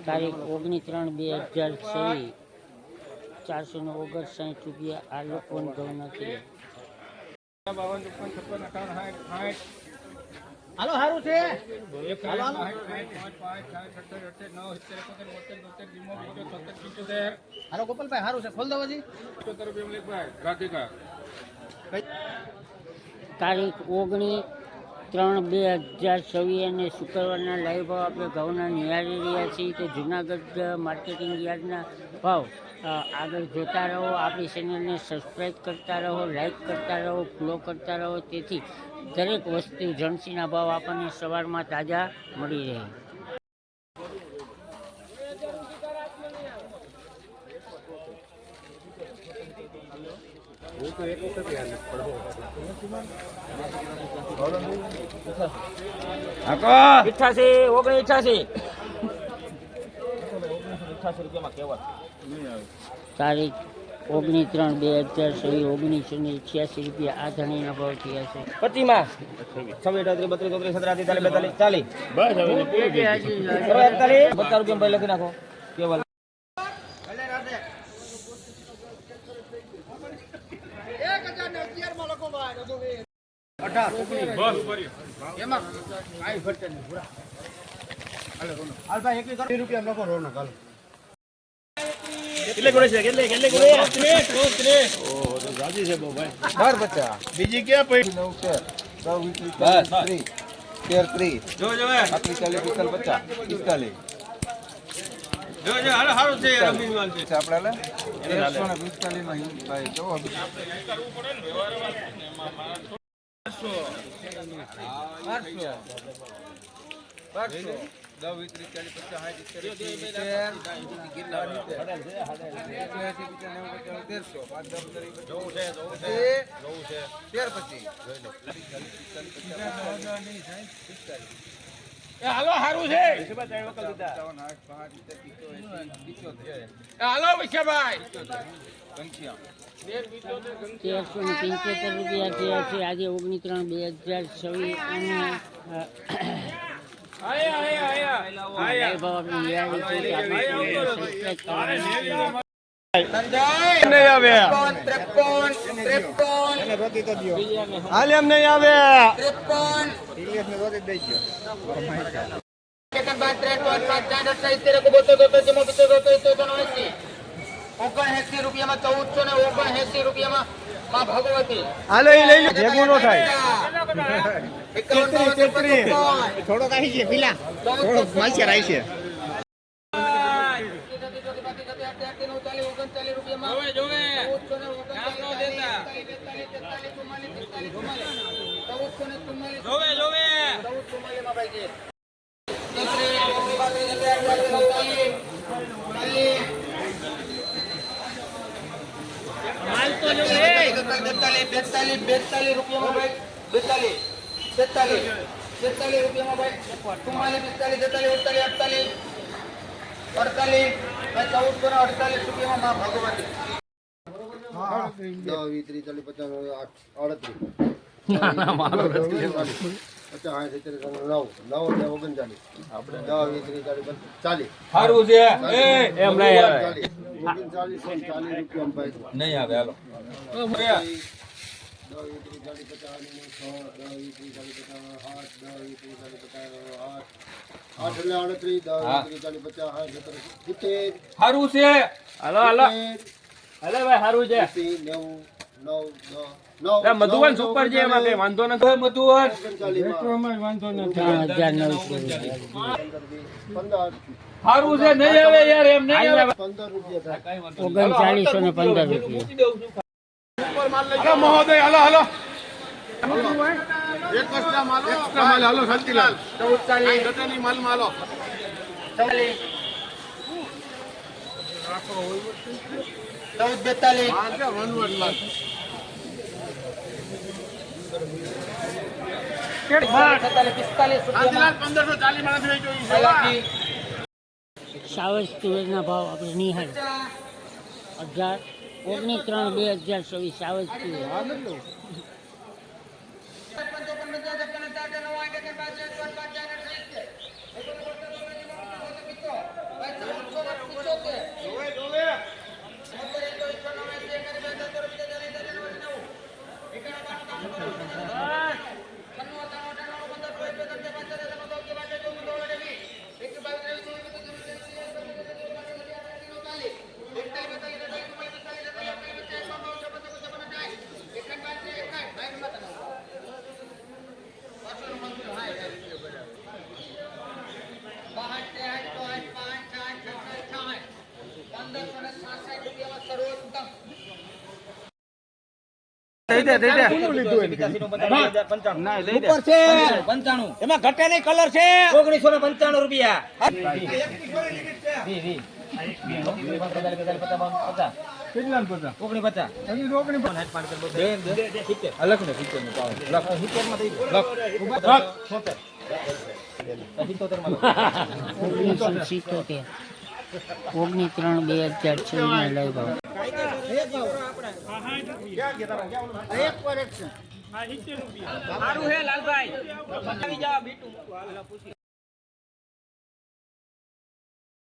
તારીખ 19/3/2024 459 રૂપિયા આ લોકવન ઘઉંના કિલો. હાલો હારું છે હાલો ગોપાલભાઈ હારું છે ખોલ દો હજી. તારીખ 19/3/2024 અને શુક્રવારના લાઈવ ભાવ આપણે ઘઉંના નિહાળી રહ્યા છીએ. તો જૂનાગઢ માર્કેટિંગ યાર્ડના ભાવ આગળ જોતા રહો. આપણી ચેનલને સબસ્ક્રાઈબ કરતા રહો, લાઈક કરતા રહો, ફોલો કરતા રહો, તેથી દરેક વસ્તુ જણસીના ભાવ આપણને સવારમાં તાજા મળી રહે. તારીખ 19/3/2024 1988 રૂપિયા આ ધણીના ભાવ થયા છે. પતિમાં 26 32 33 34 40 રૂપિયા લખી નાખો કેવલ. બીજી ક્યાં પડી? હાલો હારું છે હાલો વિશાભાઈ 1375 રૂપિયા થયા છે આજે 19/3/2024 અને લાઈવ ભાવ આપણે નિહાળી છીએ. રૂપિયામાં ભગવતી થોડો કાઢી છે પીલા થોડો માછર આવી છે. મધુવન સુપર છે એમાં કઈ વાંધો નથી. મધુવન સારું છે નહીં આવે યાર એમ નહીં આવે. 3915 રૂપિયા મહોદય હાલો હાલો એક્સ્ટ્રા માલ હાલો શાંતિલાલ 14 માલ હાલો 1442 શાંતિલાલ 1540 માં નથી વેચ્યો ઈ સાવજ તુવેરના ભાવ આપણે નિહાળ 19/3/2024 સાવજ તુવેર એમાં ઘટે નહીં, કલર છે 1995 રૂપિયા. $19.77 19/3/2024 લઈ ભાવ સારું હે લાલભાઈ. આવી જાઓ બીટુ.